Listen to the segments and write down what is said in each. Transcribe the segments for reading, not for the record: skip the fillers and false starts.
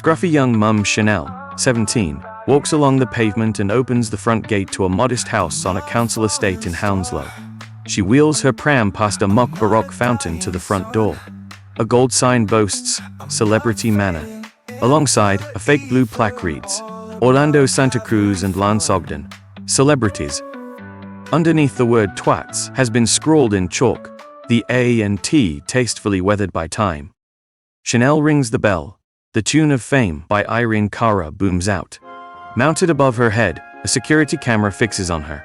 Scruffy young mum Chanel, 17, walks along the pavement and opens the front gate to a modest house on a council estate in Hounslow. She wheels her pram past a mock Baroque fountain to the front door. A gold sign boasts, Celebrity Manor. Alongside, a fake blue plaque reads, Orlando Santa Cruz and Lance Ogden, Celebrities. Underneath the word twats has been scrawled in chalk, the A and T tastefully weathered by time. Chanel rings the bell. The Tune of Fame by Irene Cara booms out. Mounted above her head, a security camera fixes on her.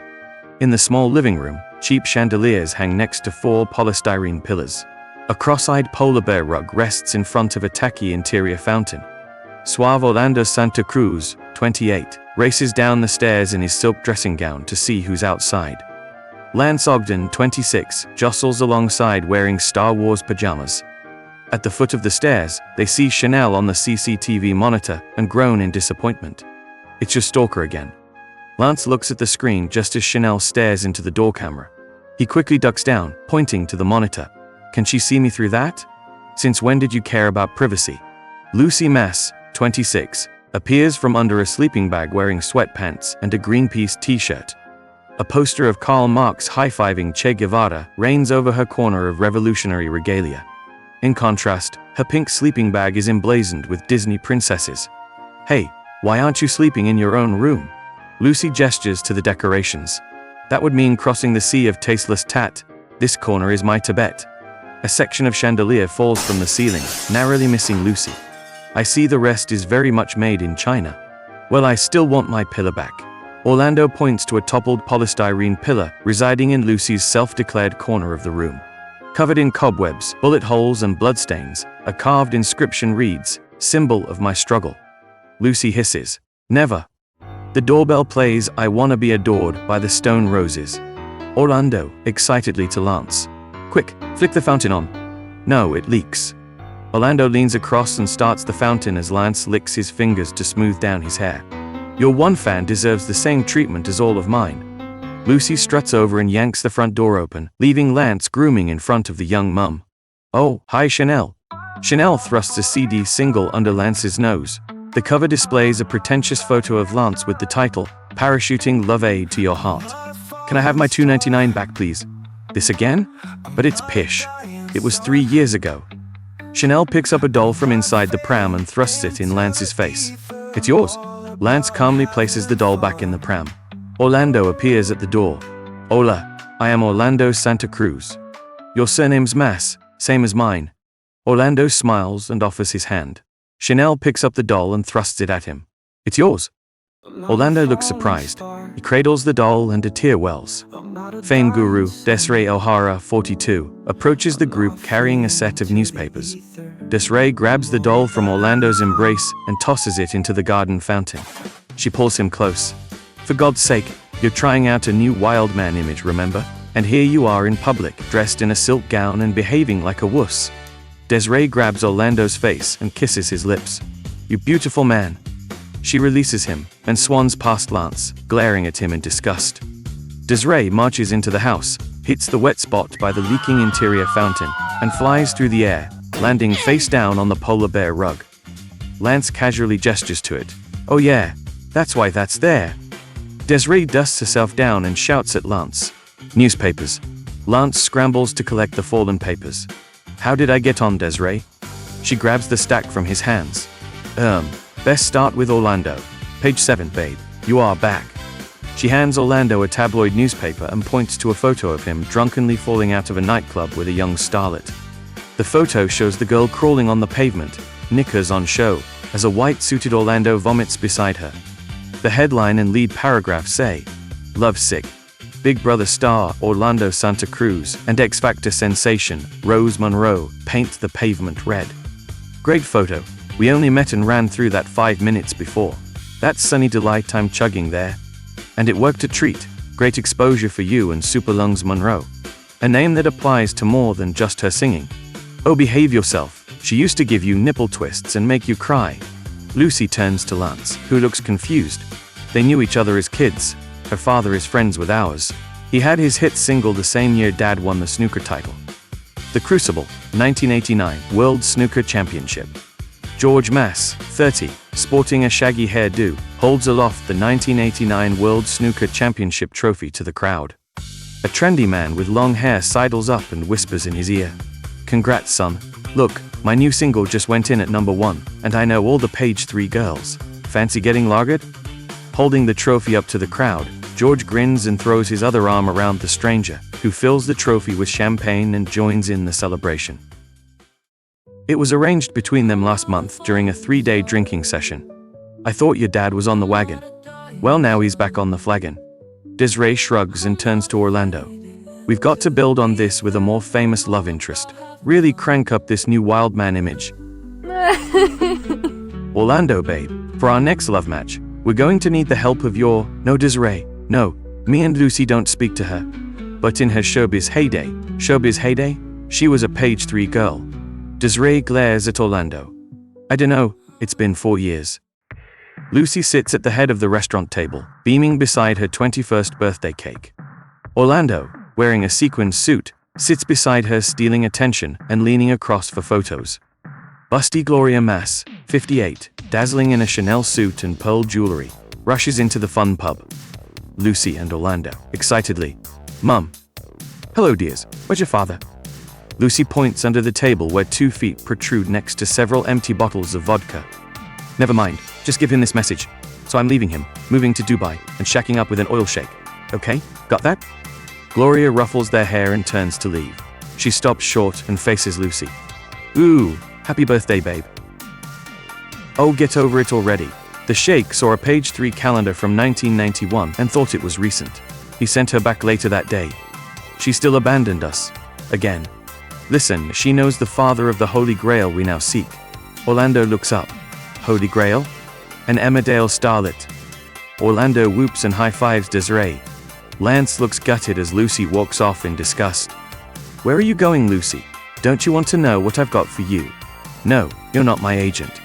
In the small living room, cheap chandeliers hang next to 4 polystyrene pillars. A cross-eyed polar bear rug rests in front of a tacky interior fountain. Suave Orlando Santa Cruz, 28, races down the stairs in his silk dressing gown to see who's outside. Lance Ogden, 26, jostles alongside wearing Star Wars pajamas. At the foot of the stairs, they see Chanel on the CCTV monitor and groan in disappointment. It's your stalker again. Lance looks at the screen just as Chanel stares into the door camera. He quickly ducks down, pointing to the monitor. Can she see me through that? Since when did you care about privacy? Lucy Mass, 26, appears from under a sleeping bag wearing sweatpants and a Greenpeace t-shirt. A poster of Karl Marx high-fiving Che Guevara reigns over her corner of revolutionary regalia. In contrast, her pink sleeping bag is emblazoned with Disney princesses. Hey, why aren't you sleeping in your own room? Lucy gestures to the decorations. That would mean crossing the sea of tasteless tat. This corner is my Tibet. A section of chandelier falls from the ceiling, narrowly missing Lucy. I see the rest is very much made in China. Well, I still want my pillar back. Orlando points to a toppled polystyrene pillar residing in Lucy's self-declared corner of the room. Covered in cobwebs, bullet holes and bloodstains, a carved inscription reads, Symbol of my struggle. Lucy hisses, Never. The doorbell plays I Wanna Be Adored by the Stone Roses. Orlando, excitedly to Lance. Quick, flick the fountain on. No, it leaks. Orlando leans across and starts the fountain as Lance licks his fingers to smooth down his hair. Your one fan deserves the same treatment as all of mine. Lucy struts over and yanks the front door open, leaving Lance grooming in front of the young mum. Oh, hi Chanel. Chanel thrusts a CD single under Lance's nose. The cover displays a pretentious photo of Lance with the title, Parachuting Love Aid to Your Heart. Can I have my $2.99 back please? This again? But it's pish. It was 3 years ago. Chanel picks up a doll from inside the pram and thrusts it in Lance's face. It's yours. Lance calmly places the doll back in the pram. Orlando appears at the door. Hola, I am Orlando Santa Cruz. Your surname's Mass, same as mine. Orlando smiles and offers his hand. Chanel picks up the doll and thrusts it at him. It's yours. Orlando looks surprised. He cradles the doll and a tear wells. Fame guru, Desiree O'Hara, 42, approaches the group carrying a set of newspapers. Desiree grabs the doll from Orlando's embrace and tosses it into the garden fountain. She pulls him close. For God's sake, you're trying out a new wild man image, remember? And here you are in public, dressed in a silk gown and behaving like a wuss. Desiree grabs Orlando's face and kisses his lips. You beautiful man. She releases him and swans past Lance, glaring at him in disgust. Desiree marches into the house, hits the wet spot by the leaking interior fountain, and flies through the air, landing face down on the polar bear rug. Lance casually gestures to it. Oh yeah, that's why that's there. Desiree dusts herself down and shouts at Lance. Newspapers. Lance scrambles to collect the fallen papers. How did I get on, Desiree? She grabs the stack from his hands. Best start with Orlando. Page 7, babe. You are back. She hands Orlando a tabloid newspaper and points to a photo of him drunkenly falling out of a nightclub with a young starlet. The photo shows the girl crawling on the pavement, knickers on show, as a white-suited Orlando vomits beside her. The headline and lead paragraph say, Lovesick. Big Brother star Orlando Santa Cruz and X Factor sensation Rose Monroe paint the pavement red. Great photo. We only met and ran through that 5 minutes before. That's sunny delight I'm chugging there. And it worked a treat. Great exposure for you and Super Lungs Monroe. A name that applies to more than just her singing. Oh, behave yourself. She used to give you nipple twists and make you cry. Lucy turns to Lance, who looks confused. They knew each other as kids. Her father is friends with ours. He had his hit single the same year Dad won the snooker title. The Crucible, 1989, World Snooker Championship. George Mass, 30, sporting a shaggy hairdo, holds aloft the 1989 World Snooker Championship trophy to the crowd. A trendy man with long hair sidles up and whispers in his ear. "Congrats, son. Look, my new single just went in at number 1, and I know all the page 3 girls. Fancy getting lagered?" Holding the trophy up to the crowd, George grins and throws his other arm around the stranger, who fills the trophy with champagne and joins in the celebration. It was arranged between them last month during a 3-day drinking session. "I thought your dad was on the wagon." "Well, now he's back on the flagon." Desiree shrugs and turns to Orlando. "We've got to build on this with a more famous love interest. Really crank up this new wild man image." "Orlando, babe, for our next love match, we're going to need the help of your—" "No, Desiree, no, me and Lucy don't speak to her. But in her showbiz heyday, she was a page 3 girl." Desiree glares at Orlando. "I dunno, it's been 4 years." Lucy sits at the head of the restaurant table, beaming beside her 21st birthday cake. Orlando, wearing a sequined suit, sits beside her, stealing attention and leaning across for photos. Busty Gloria Mass, 58, dazzling in a Chanel suit and pearl jewelry, rushes into the fun pub. Lucy and Orlando, excitedly, "Mum." "Hello, dears, where's your father?" Lucy points under the table where 2 feet protrude next to several empty bottles of vodka. "Never mind, just give him this message. So I'm leaving him, moving to Dubai, and shacking up with an oil sheikh. Okay, got that?" Gloria ruffles their hair and turns to leave. She stops short and faces Lucy. "Ooh, happy birthday, babe." "Oh, get over it already." The sheikh saw a page 3 calendar from 1991 and thought it was recent. He sent her back later that day. She still abandoned us. Again. "Listen, she knows the father of the Holy Grail we now seek." Orlando looks up. "Holy Grail? An Emmerdale starlet." Orlando whoops and high-fives Desiree. Lance looks gutted as Lucy walks off in disgust. "Where are you going, Lucy? Don't you want to know what I've got for you?" "No, you're not my agent."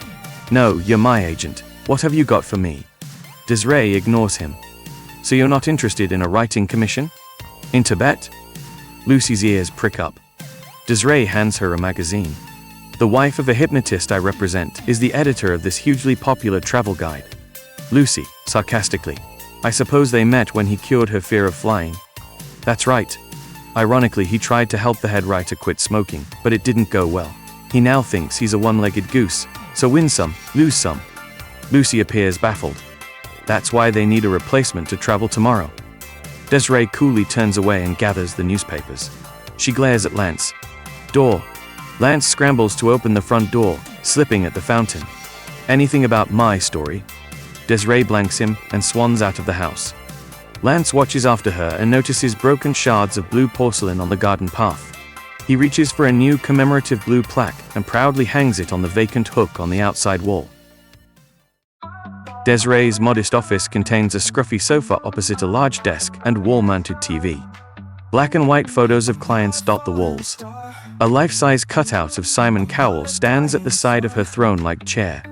"No, you're my agent. What have you got for me?" Desiree ignores him. "So you're not interested in a writing commission? In Tibet?" Lucy's ears prick up. Desiree hands her a magazine. "The wife of a hypnotist I represent is the editor of this hugely popular travel guide." Lucy, sarcastically, "I suppose they met when he cured her fear of flying." "That's right. Ironically, he tried to help the head writer quit smoking, but it didn't go well. He now thinks he's a one-legged goose, so win some, lose some." Lucy appears baffled. "That's why they need a replacement to travel tomorrow." Desiree coolly turns away and gathers the newspapers. She glares at Lance. "Door." Lance scrambles to open the front door, slipping at the fountain. "Anything about my story?" Desiree blanks him and swans out of the house. Lance watches after her and notices broken shards of blue porcelain on the garden path. He reaches for a new commemorative blue plaque and proudly hangs it on the vacant hook on the outside wall. Desiree's modest office contains a scruffy sofa opposite a large desk and wall-mounted TV. Black and white photos of clients dot the walls. A life-size cutout of Simon Cowell stands at the side of her throne-like chair.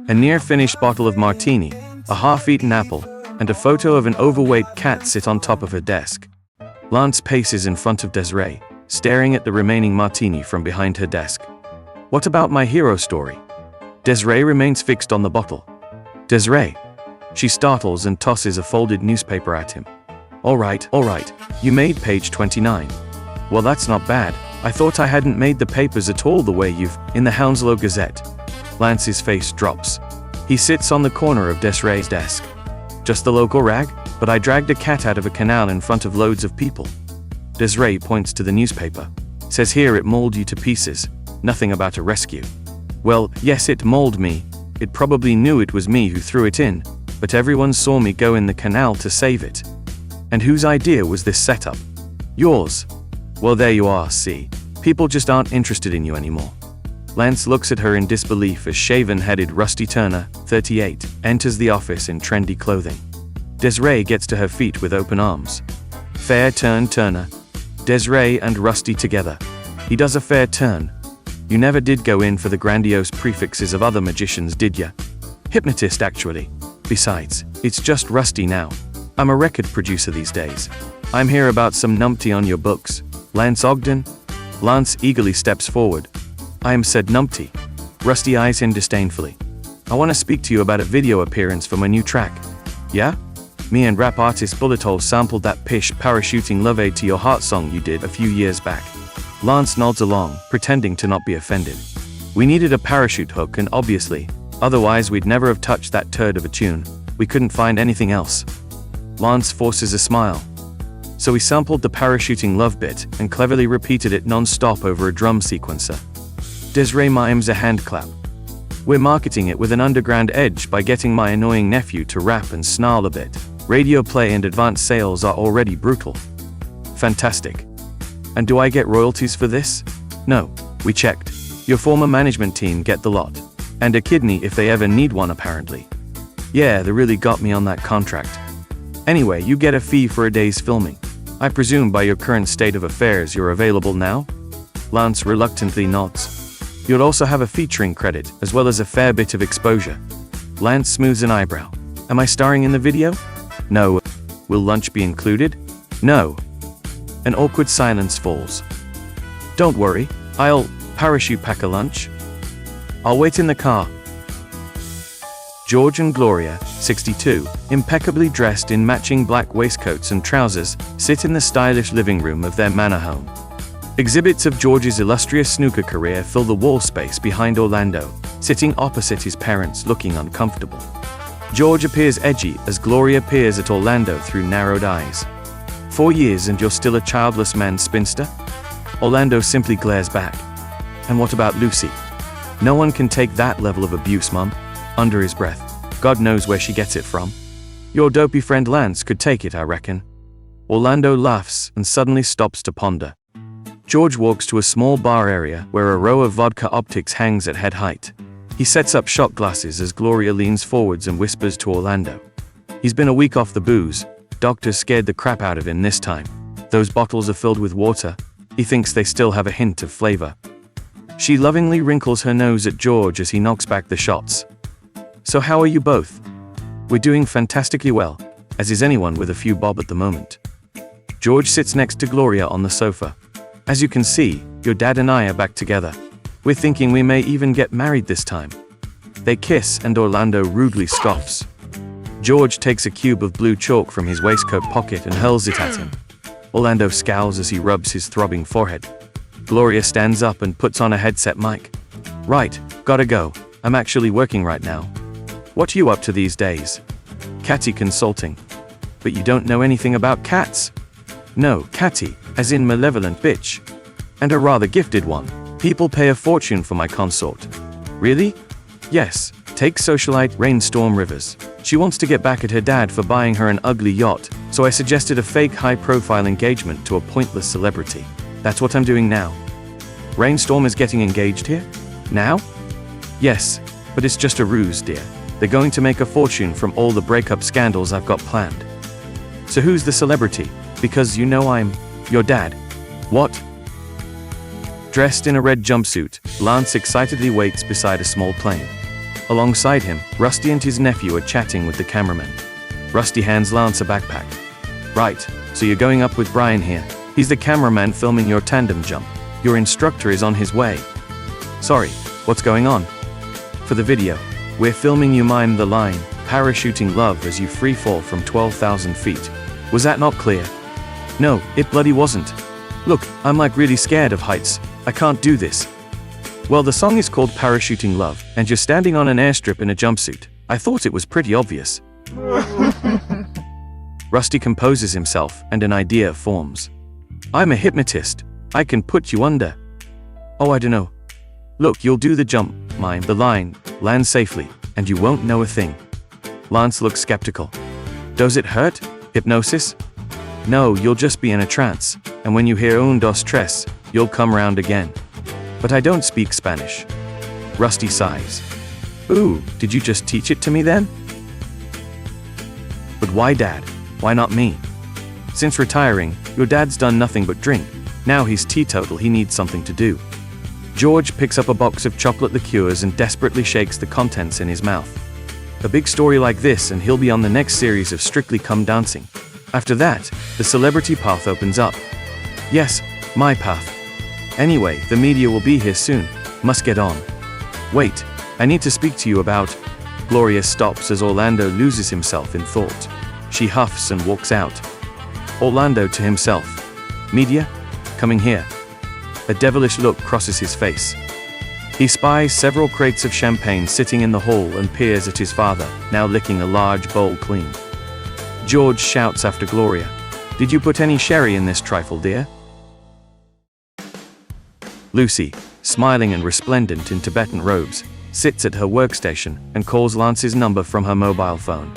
A near-finished bottle of martini, a half-eaten apple, and a photo of an overweight cat sit on top of her desk. Lance paces in front of Desiree, staring at the remaining martini from behind her desk. "What about my hero story?" Desiree remains fixed on the bottle. "Desiree." She startles and tosses a folded newspaper at him. All right, you made page 29. "Well, that's not bad. I thought I hadn't made the papers at all the way you've, in the Hounslow Gazette." Lance's face drops. He sits on the corner of Desiree's desk. "Just the local rag? But I dragged a cat out of a canal in front of loads of people." Desiree points to the newspaper. "Says here it mauled you to pieces. Nothing about a rescue." "Well, yes, it mauled me. It probably knew it was me who threw it in, but everyone saw me go in the canal to save it." "And whose idea was this setup?" "Yours." "Well, there you are, see. People just aren't interested in you anymore." Lance looks at her in disbelief as shaven-headed Rusty Turner, 38, enters the office in trendy clothing. Desiree gets to her feet with open arms. "Fair turn, Turner." Desiree and Rusty together. "He does a fair turn. You never did go in for the grandiose prefixes of other magicians, did ya?" "Hypnotist, actually. Besides, it's just Rusty now. I'm a record producer these days. I'm here about some numpty on your books. Lance Ogden?" Lance eagerly steps forward. "I am said numpty." Rusty eyes him disdainfully. I want to speak to you about a video appearance for my new track. Yeah? Me and rap artist Bullen sampled that pish parachuting love aid to your heart song you did a few years back. Lance nods along, pretending to not be offended. We needed a parachute hook and obviously, otherwise we'd never have touched that turd of a tune. We couldn't find anything else. Lance forces a smile. So we sampled the parachuting love bit and cleverly repeated it non-stop over a drum sequencer. Desiree mimes a hand clap. We're marketing it with an underground edge by getting my annoying nephew to rap and snarl a bit. Radio play and advanced sales are already brutal. Fantastic. And do I get royalties for this? No, we checked. Your former management team get the lot. And a kidney if they ever need one apparently. Yeah, they really got me on that contract. Anyway, you get a fee for a day's filming. I presume by your current state of affairs you're available now? Lance reluctantly nods. You'll also have a featuring credit, as well as a fair bit of exposure. Lance smooths an eyebrow. Am I starring in the video? No. Will lunch be included? No. An awkward silence falls. Don't worry, I'll parachute pack a lunch. I'll wait in the car. George and Gloria, 62, impeccably dressed in matching black waistcoats and trousers, sit in the stylish living room of their manor home. Exhibits of George's illustrious snooker career fill the wall space behind Orlando, sitting opposite his parents looking uncomfortable. George appears edgy as Gloria peers at Orlando through narrowed eyes. 4 years and you're still a childless man spinster? Orlando simply glares back. And what about Lucy? No one can take that level of abuse, Mum. Under his breath. God knows where she gets it from. Your dopey friend Lance could take it, I reckon. Orlando laughs and suddenly stops to ponder. George walks to a small bar area where a row of vodka optics hangs at head height. He sets up shot glasses as Gloria leans forwards and whispers to Orlando. He's been a week off the booze. Doctors scared the crap out of him this time. Those bottles are filled with water. He thinks they still have a hint of flavor. She lovingly wrinkles her nose at George as he knocks back the shots. So how are you both? We're doing fantastically well, as is anyone with a few bob at the moment. George sits next to Gloria on the sofa. As you can see, your dad and I are back together. We're thinking we may even get married this time. They kiss and Orlando rudely scoffs. George takes a cube of blue chalk from his waistcoat pocket and hurls it at him. Orlando scowls as he rubs his throbbing forehead. Gloria stands up and puts on a headset mic. Right, gotta go. I'm actually working right now. What are you up to these days? Catty consulting. But you don't know anything about cats? No, catty, as in malevolent bitch. And a rather gifted one. People pay a fortune for my consort. Really? Yes, take socialite Rainstorm Rivers. She wants to get back at her dad for buying her an ugly yacht, so I suggested a fake high-profile engagement to a pointless celebrity. That's what I'm doing now. Rainstorm is getting engaged here? Now? Yes, but it's just a ruse, dear. They're going to make a fortune from all the breakup scandals I've got planned. So who's the celebrity? Because you know I'm your dad. What? Dressed in a red jumpsuit, Lance excitedly waits beside a small plane. Alongside him, Rusty and his nephew are chatting with the cameraman. Rusty hands Lance a backpack. Right, so you're going up with Brian here. He's the cameraman filming your tandem jump. Your instructor is on his way. Sorry, what's going on? For the video, we're filming you mime the line, parachuting love as you free fall from 12,000 feet. Was that not clear? No, it bloody wasn't. Look, I'm like really scared of heights. I can't do this. Well, the song is called Parachuting Love, and you're standing on an airstrip in a jumpsuit. I thought it was pretty obvious. Rusty composes himself, and an idea forms. I'm a hypnotist. I can put you under. Oh, I don't know. Look, you'll do the jump, mime the line, land safely, and you won't know a thing. Lance looks skeptical. Does it hurt? Hypnosis? No, you'll just be in a trance, and when you hear un dos tres, you'll come round again. But I don't speak Spanish. Rusty sighs. Ooh, did you just teach it to me then? But why Dad? Why not me? Since retiring, your dad's done nothing but drink. Now he's teetotal, he needs something to do. George picks up a box of chocolate liqueurs and desperately shakes the contents in his mouth. A big story like this and he'll be on the next series of Strictly Come Dancing. After that, the celebrity path opens up. Yes, my path. Anyway, the media will be here soon. Must get on. Wait, I need to speak to you about... Gloria stops as Orlando loses himself in thought. She huffs and walks out. Orlando to himself. Media? Coming here. A devilish look crosses his face. He spies several crates of champagne sitting in the hall and peers at his father, now licking a large bowl clean. George shouts after Gloria. Did you put any sherry in this trifle, dear? Lucy, smiling and resplendent in Tibetan robes, sits at her workstation and calls Lance's number from her mobile phone.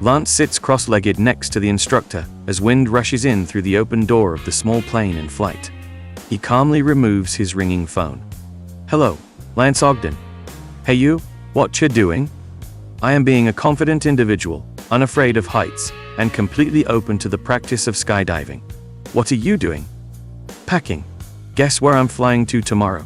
Lance sits cross-legged next to the instructor as wind rushes in through the open door of the small plane in flight. He calmly removes his ringing phone. Hello, Lance Ogden. Hey you, what you doing? I am being a confident individual, unafraid of heights, and completely open to the practice of skydiving. What are you doing? Packing. Guess where I'm flying to tomorrow?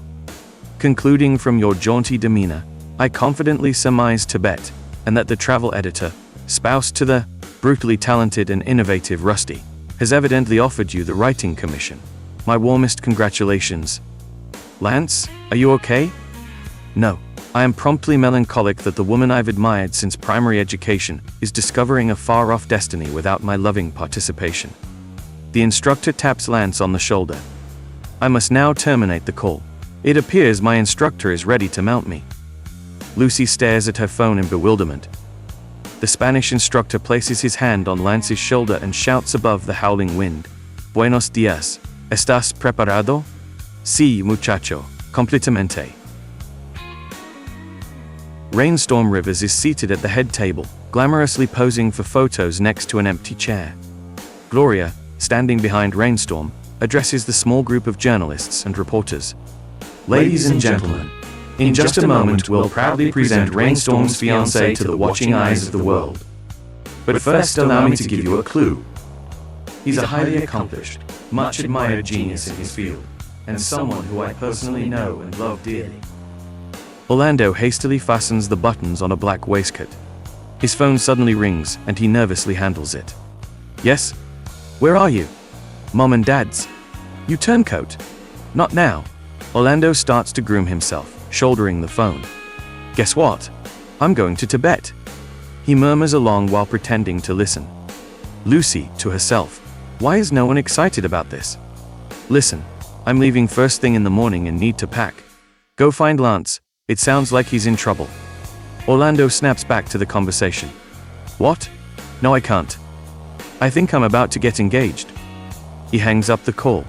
Concluding from your jaunty demeanor, I confidently surmise Tibet, and that the travel editor, spouse to the brutally talented and innovative Rusty, has evidently offered you the writing commission. My warmest congratulations. Lance, are you okay? No, I am promptly melancholic that the woman I've admired since primary education is discovering a far-off destiny without my loving participation. The instructor taps Lance on the shoulder. I must now terminate the call. It appears my instructor is ready to mount me. Lucy stares at her phone in bewilderment. The Spanish instructor places his hand on Lance's shoulder and shouts above the howling wind. Buenos días. ¿Estás preparado? Sí, muchacho. Completamente. Rainstorm Rivers is seated at the head table, glamorously posing for photos next to an empty chair. Gloria, standing behind Rainstorm, addresses the small group of journalists and reporters. Ladies and gentlemen, in just a moment we'll proudly present Rainstorm's fiancé to the watching eyes of the world. But first allow me to give you a clue. He's a highly accomplished, much admired genius in his field, and someone who I personally know and love dearly. Orlando hastily fastens the buttons on a black waistcoat. His phone suddenly rings and he nervously handles it. Yes? Where are you? Mom and Dad's? You turncoat? Not now. Orlando starts to groom himself, shouldering the phone. Guess what? I'm going to Tibet. He murmurs along while pretending to listen. Lucy, to herself, why is no one excited about this? Listen, I'm leaving first thing in the morning and need to pack. Go find Lance, it sounds like he's in trouble. Orlando snaps back to the conversation. What? No, I can't. I think I'm about to get engaged. He hangs up the call.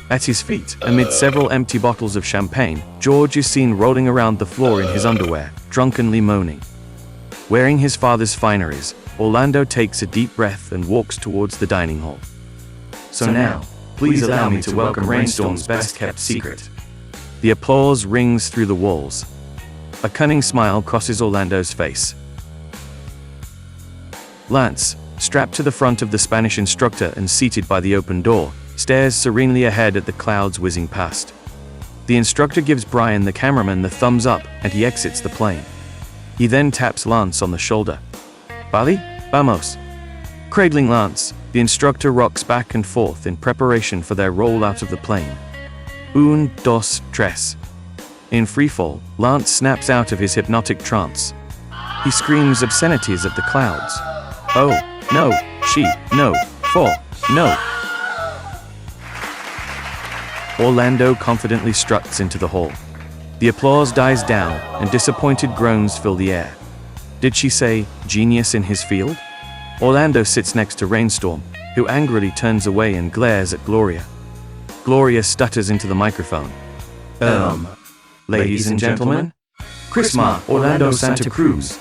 At his feet, amid several empty bottles of champagne, George is seen rolling around the floor in his underwear, drunkenly moaning. Wearing his father's fineries, Orlando takes a deep breath and walks towards the dining hall. So now, please allow me to welcome Rainstorm's best-kept secret. The applause rings through the walls. A cunning smile crosses Orlando's face. Lance, strapped to the front of the Spanish instructor and seated by the open door, stares serenely ahead at the clouds whizzing past. The instructor gives Brian the cameraman the thumbs up and he exits the plane. He then taps Lance on the shoulder. Vale, vamos. Cradling Lance, the instructor rocks back and forth in preparation for their roll out of the plane. Un, dos, tres. In freefall, Lance snaps out of his hypnotic trance. He screams obscenities at the clouds. Oh, no, she, no, for, no. Orlando confidently struts into the hall. The applause dies down, and disappointed groans fill the air. Did she say, genius in his field? Orlando sits next to Rainstorm, who angrily turns away and glares at Gloria. Gloria stutters into the microphone. Ladies and gentlemen? Chrisma, Orlando Santa Cruz.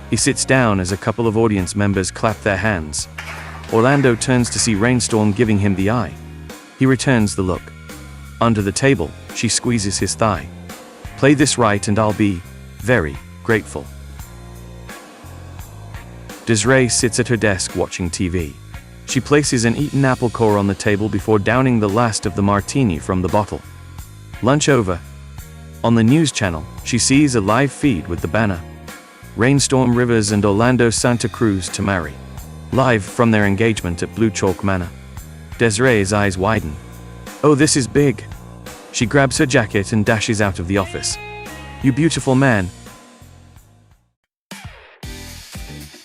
He sits down as a couple of audience members clap their hands. Orlando turns to see Rainstorm giving him the eye. He returns the look. Under the table, she squeezes his thigh. Play this right and I'll be very grateful. Desiree sits at her desk watching TV. She places an eaten apple core on the table before downing the last of the martini from the bottle. Lunch over. On the news channel, she sees a live feed with the banner. Rainstorm Rivers and Orlando Santa Cruz to marry. Live from their engagement at Blue Chalk Manor. Desiree's eyes widen. Oh, this is big. She grabs her jacket and dashes out of the office. You beautiful man.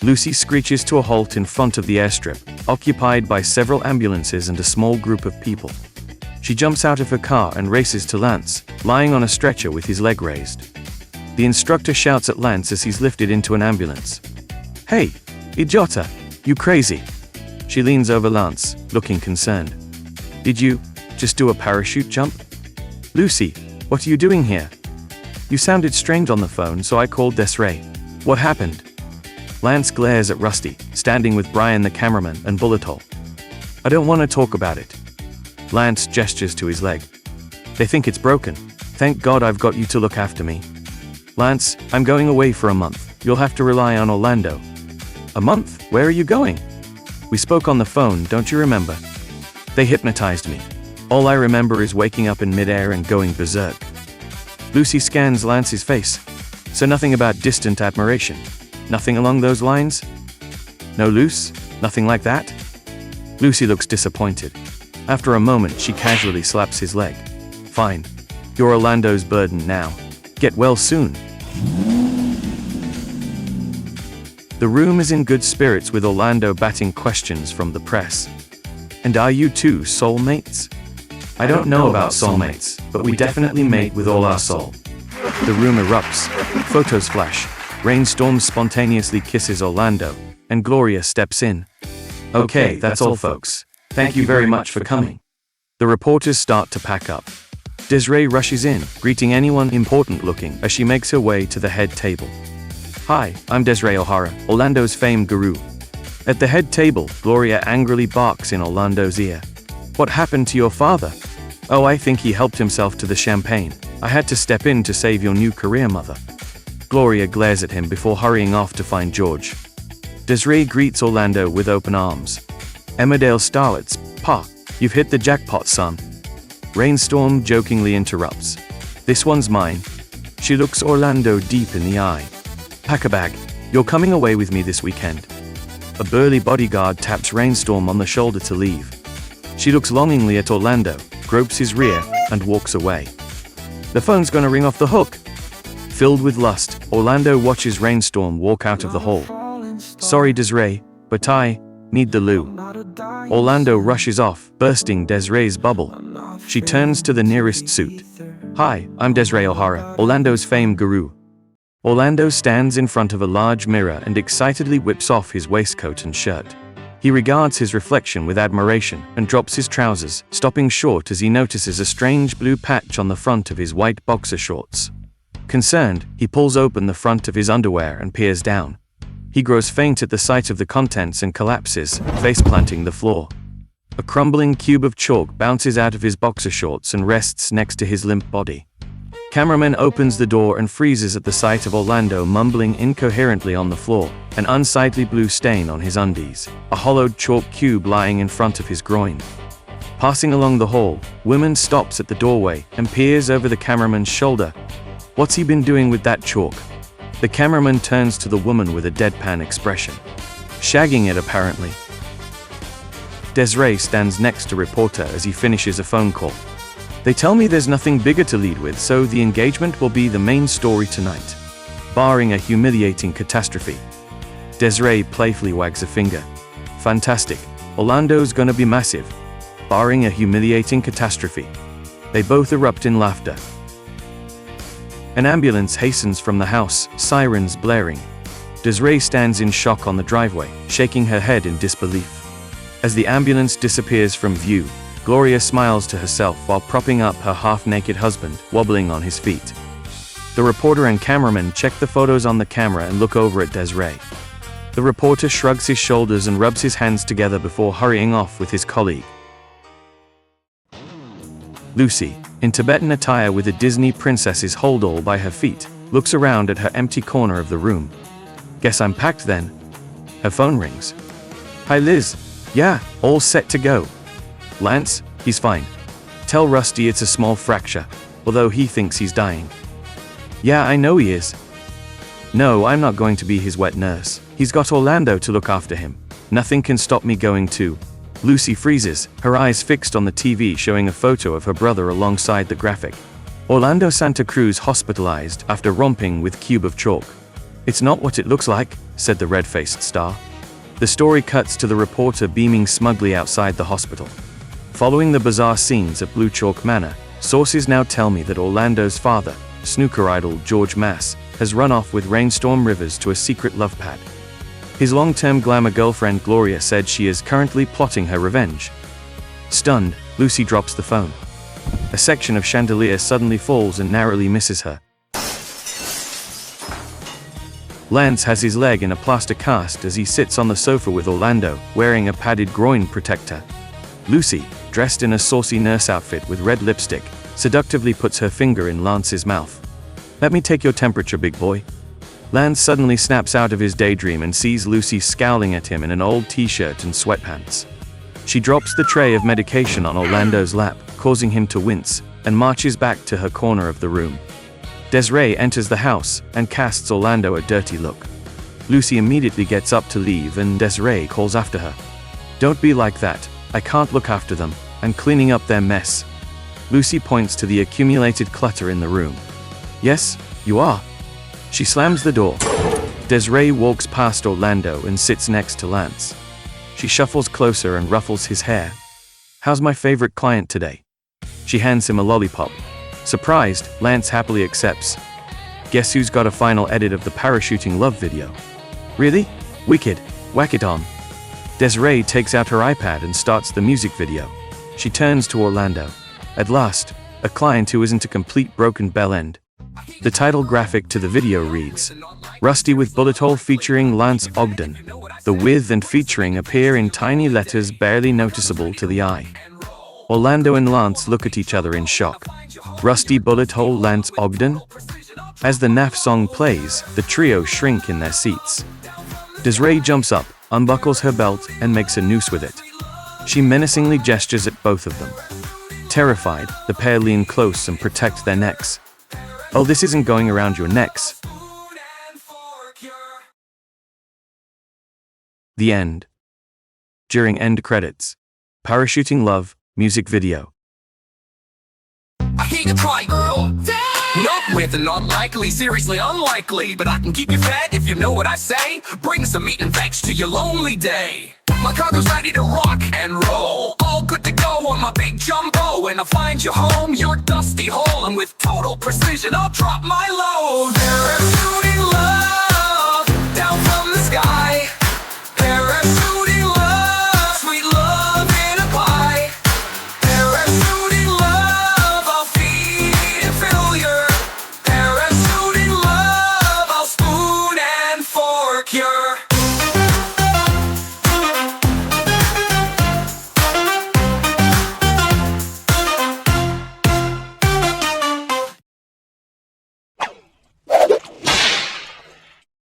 Lucy screeches to a halt in front of the airstrip, occupied by several ambulances and a small group of people. She jumps out of her car and races to Lance, lying on a stretcher with his leg raised. The instructor shouts at Lance as he's lifted into an ambulance. Hey, idiota, you crazy. She leans over Lance, looking concerned. Did you just do a parachute jump? Lucy, what are you doing here? You sounded strange on the phone, so I called Desiree. What happened? Lance glares at Rusty, standing with Brian the cameraman and Bullet Hole. I don't want to talk about it. Lance gestures to his leg. They think it's broken. Thank God I've got you to look after me. Lance, I'm going away for a month. You'll have to rely on Orlando. A month? Where are you going? We spoke on the phone, don't you remember? They hypnotized me. All I remember is waking up in midair and going berserk. Lucy scans Lance's face. So nothing about distant admiration. Nothing along those lines? No, Luce? Nothing like that? Lucy looks disappointed. After a moment, she casually slaps his leg. Fine. You're Orlando's burden now. Get well soon. The room is in good spirits with Orlando batting questions from the press. And are you two soulmates? I don't know about soulmates, but we definitely mate with all our soul. The room erupts. Photos flash. Rainstorm spontaneously kisses Orlando, and Gloria steps in. Okay, that's all folks. Thank you very much for coming. The reporters start to pack up. Desiree rushes in, greeting anyone important looking as she makes her way to the head table. Hi, I'm Desiree O'Hara, Orlando's famed guru. At the head table, Gloria angrily barks in Orlando's ear. What happened to your father? Oh, I think he helped himself to the champagne. I had to step in to save your new career, mother. Gloria glares at him before hurrying off to find George. Desiree greets Orlando with open arms. Emmerdale starlets, Pa, you've hit the jackpot, son. Rainstorm jokingly interrupts. This one's mine. She looks Orlando deep in the eye. Pack a bag. You're coming away with me this weekend. A burly bodyguard taps Rainstorm on the shoulder to leave. She looks longingly at Orlando, gropes his rear, and walks away. The phone's gonna ring off the hook. Filled with lust, Orlando watches Rainstorm walk out of the hall. Sorry, Desiree, but I need the loo. Orlando rushes off, bursting Desiree's bubble. She turns to the nearest suit. Hi, I'm Desiree O'Hara, Orlando's famed guru. Orlando stands in front of a large mirror and excitedly whips off his waistcoat and shirt. He regards his reflection with admiration and drops his trousers, stopping short as he notices a strange blue patch on the front of his white boxer shorts. Concerned, he pulls open the front of his underwear and peers down. He grows faint at the sight of the contents and collapses, face-planting the floor. A crumbling cube of chalk bounces out of his boxer shorts and rests next to his limp body. Cameraman opens the door and freezes at the sight of Orlando mumbling incoherently on the floor, an unsightly blue stain on his undies, a hollowed chalk cube lying in front of his groin. Passing along the hall, Woman stops at the doorway and peers over the cameraman's shoulder. What's he been doing with that chalk? The cameraman turns to the woman with a deadpan expression. Shagging it, apparently. Desiree stands next to reporter as he finishes a phone call. They tell me there's nothing bigger to lead with, so the engagement will be the main story tonight. Barring a humiliating catastrophe. Desiree playfully wags a finger. Fantastic. Orlando's gonna be massive. Barring a humiliating catastrophe. They both erupt in laughter. An ambulance hastens from the house, sirens blaring. Desiree stands in shock on the driveway, shaking her head in disbelief. As the ambulance disappears from view, Gloria smiles to herself while propping up her half-naked husband, wobbling on his feet. The reporter and cameraman check the photos on the camera and look over at Desiree. The reporter shrugs his shoulders and rubs his hands together before hurrying off with his colleague. Lucy, in Tibetan attire with a Disney princess's hold-all by her feet, looks around at her empty corner of the room. Guess I'm packed then. Her phone rings. Hi Liz. Yeah, all set to go. Lance, he's fine. Tell Rusty it's a small fracture, although he thinks he's dying. Yeah, I know he is. No, I'm not going to be his wet nurse. He's got Orlando to look after him. Nothing can stop me going too. Lucy freezes, her eyes fixed on the TV showing a photo of her brother alongside the graphic. Orlando Santa Cruz hospitalized after romping with cube of chalk. It's not what it looks like, said the red-faced star. The story cuts to the reporter beaming smugly outside the hospital. Following the bizarre scenes at Blue Chalk Manor, sources now tell me that Orlando's father, snooker idol George Mass, has run off with Rainstorm Rivers to a secret love pad. His long-term glamour girlfriend Gloria said she is currently plotting her revenge. Stunned, Lucy drops the phone. A section of chandelier suddenly falls and narrowly misses her. Lance has his leg in a plaster cast as he sits on the sofa with Orlando, wearing a padded groin protector. Lucy, dressed in a saucy nurse outfit with red lipstick, seductively puts her finger in Lance's mouth. "Let me take your temperature, big boy." Lance suddenly snaps out of his daydream and sees Lucy scowling at him in an old t-shirt and sweatpants. She drops the tray of medication on Orlando's lap, causing him to wince, and marches back to her corner of the room. Desiree enters the house and casts Orlando a dirty look. Lucy immediately gets up to leave and Desiree calls after her. "Don't be like that, I can't look after them, I'm cleaning up their mess." Lucy points to the accumulated clutter in the room. "Yes, you are." She slams the door. Desiree walks past Orlando and sits next to Lance. She shuffles closer and ruffles his hair. "How's my favorite client today?" She hands him a lollipop. Surprised, Lance happily accepts. "Guess who's got a final edit of the parachuting love video?" "Really? Wicked. Whack it on." Desiree takes out her iPad and starts the music video. She turns to Orlando. At last, a client who isn't a complete broken bell end. The title graphic to the video reads, "Rusty with Bullet Hole featuring Lance Ogden." The with and featuring appear in tiny letters barely noticeable to the eye. Orlando and Lance look at each other in shock. Rusty Bullet Hole Lance Ogden? As the NAF song plays, the trio shrink in their seats. Desiree jumps up, unbuckles her belt, and makes a noose with it. She menacingly gestures at both of them. Terrified, the pair lean close and protect their necks. "Oh, this isn't going around your necks." The end. During end credits. Parachuting Love, music video. I hear you try, girl. Not with an unlikely, seriously unlikely, but I can keep you fed if you know what I say. Bring some meat and veg to your lonely day. My cargo's ready to rock and roll. All good to go on my big jumbo. When I find you home, your dusty hole, and with total precision, I'll drop my load. Parachuting